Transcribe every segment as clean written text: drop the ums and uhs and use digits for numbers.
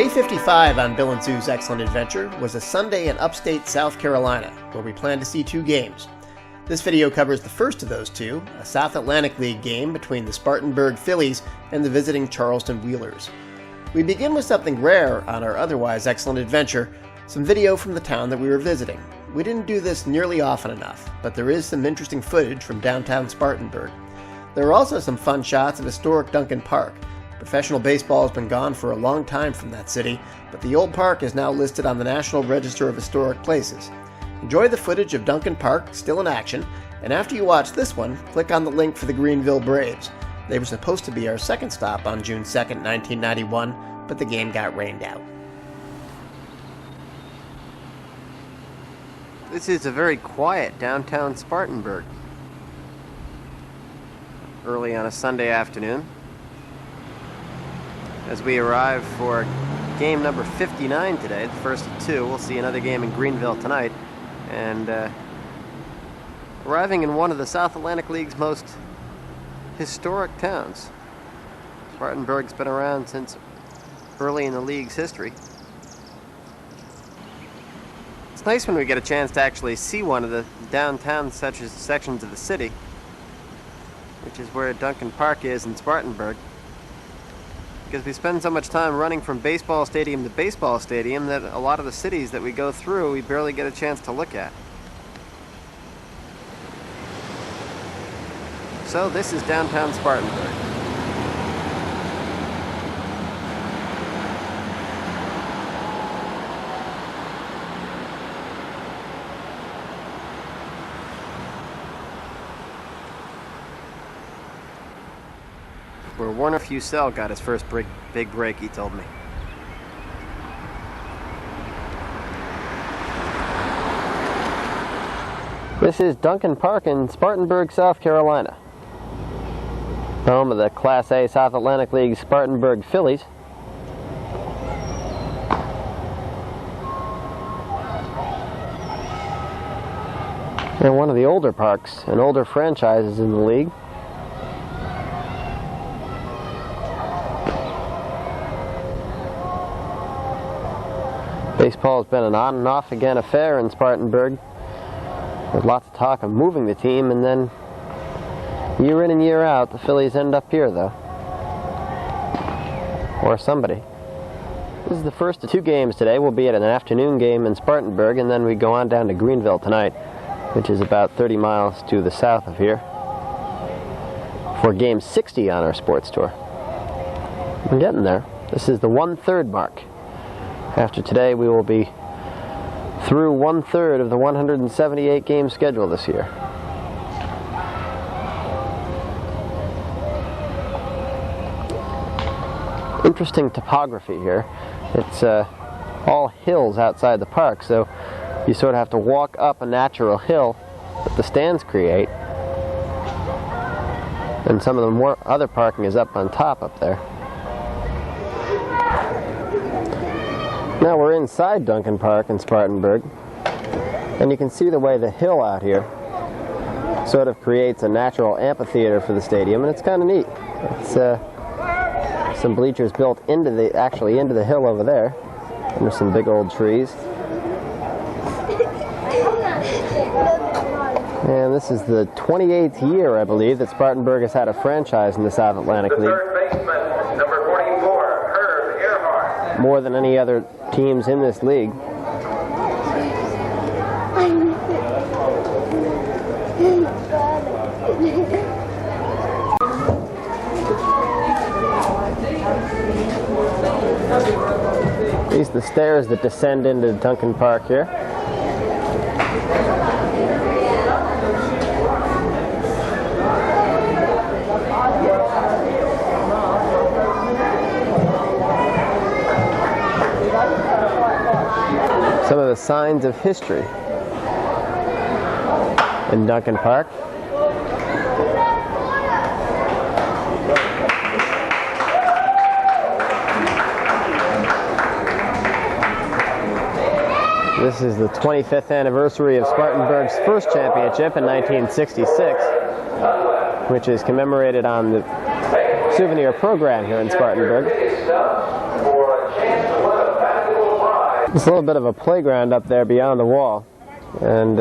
Day 55 on Bill and Sue's Excellent Adventure was a Sunday in upstate South Carolina, where we plan to see two games. This video covers the first of those two, a South Atlantic League game between the Spartanburg Phillies and the visiting Charleston Wheelers. We begin with something rare on our otherwise excellent adventure, some video from the town that we were visiting. We didn't do this nearly often enough, but there is some interesting footage from downtown Spartanburg. There are also some fun shots of historic Duncan Park. Professional baseball has been gone for a long time from that city, but the old park is now listed on the National Register of Historic Places. Enjoy the footage of Duncan Park, still in action, and after you watch this one, click on the link for the Greenville Braves. They were supposed to be our second stop on June 2nd, 1991, but the game got rained out. This is a very quiet downtown Spartanburg. Early on a Sunday afternoon, as we arrive for game number 59 today, the first of two. We'll see another game in Greenville tonight. And arriving in one of the South Atlantic League's most historic towns. Spartanburg's been around since early in the league's history. It's nice when we get a chance to actually see one of the downtown sections of the city, which is where Duncan Park is in Spartanburg. Because we spend so much time running from baseball stadium to baseball stadium that a lot of the cities that we go through, we barely get a chance to look at. So this is downtown Spartanburg. Where Warner Fussell got his first big break, he told me. This is Duncan Park in Spartanburg, South Carolina. Home of the Class A South Atlantic League Spartanburg Phillies. And one of the older parks and older franchises in the league. Baseball has been an on and off again affair in Spartanburg. There's lots of talk of moving the team, and then year in and year out, the Phillies end up here, though. Or somebody. This is the first of two games today. We'll be at an afternoon game in Spartanburg, and then we go on down to Greenville tonight, which is about 30 miles to the south of here, for game 60 on our sports tour. I'm getting there. This is the 1/3 mark. After today, we will be through 1/3 of the 178 game schedule this year. Interesting topography here. It's all hills outside the park, so you sort of have to walk up a natural hill that the stands create, and some of the more other parking is up on top up there. Now we're inside Duncan Park in Spartanburg, and you can see the way the hill out here sort of creates a natural amphitheater for the stadium, and it's kind of neat. It's some bleachers built into the hill over there, and there's some big old trees. And this is the 28th year, I believe, that Spartanburg has had a franchise in the South Atlantic League. More than any other teams in this league. These are the stairs that descend into Duncan Park here. Some of the signs of history in Duncan Park. This is the 25th anniversary of Spartanburg's first championship in 1966, which is commemorated on the souvenir program here in Spartanburg. It's a little bit of a playground up there beyond the wall, and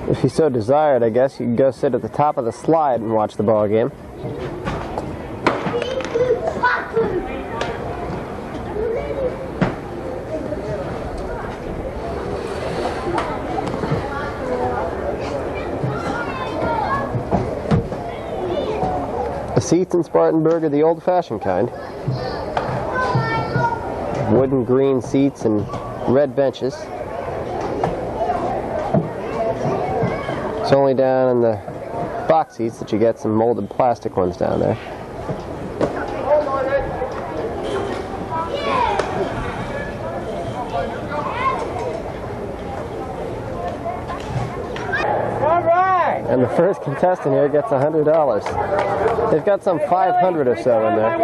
if you so desired, I guess you could go sit at the top of the slide and watch the ball game. The seats in Spartanburg are the old-fashioned kind. Wooden green seats and red benches. It's only down in the box seats that you get some molded plastic ones down there. And the first contestant here gets $100. They've got some 500 or so in there.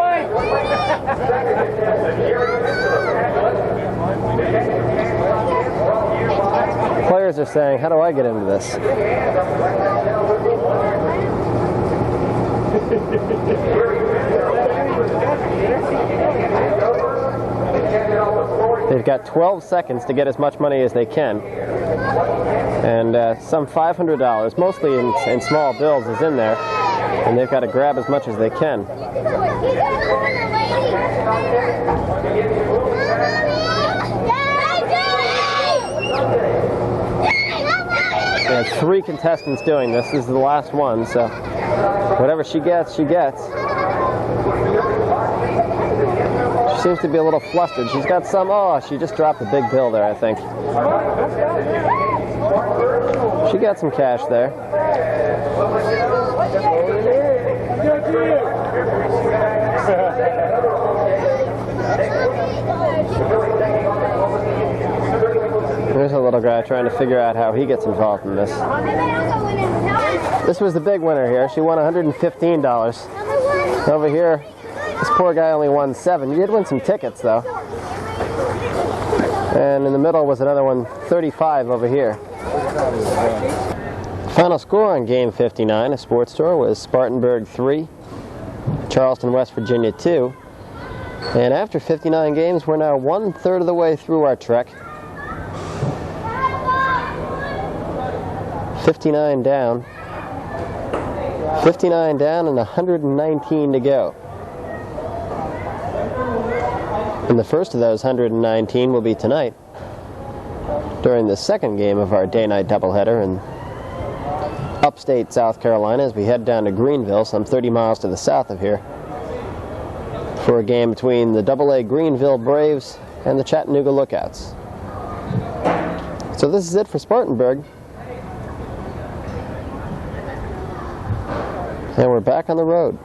Players are saying, how do I get into this? They've got 12 seconds to get as much money as they can. And some $500, mostly in small bills, is in there. And they've got to grab as much as they can. There's 3 contestants doing this. This is the last one, so whatever she gets, she gets. She seems to be a little flustered. She's got some, oh, she just dropped a big bill there, I think. She got some cash there. There's a little guy trying to figure out how he gets involved in this. This was the big winner here. She won $115. Over here, this poor guy only won $7. He did win some tickets, though. And in the middle was another one, $35 over here. Final score on Game 59 of Sports Store was Spartanburg 3, Charleston, West Virginia 2. And after 59 games, we're now 1/3 of the way through our trek. 59 down. 59 down and 119 to go. And the first of those 119 will be tonight, during the second game of our day-night doubleheader in upstate South Carolina, as we head down to Greenville, some 30 miles to the south of here, for a game between the AA Greenville Braves and the Chattanooga Lookouts. So this is it for Spartanburg. And we're back on the road.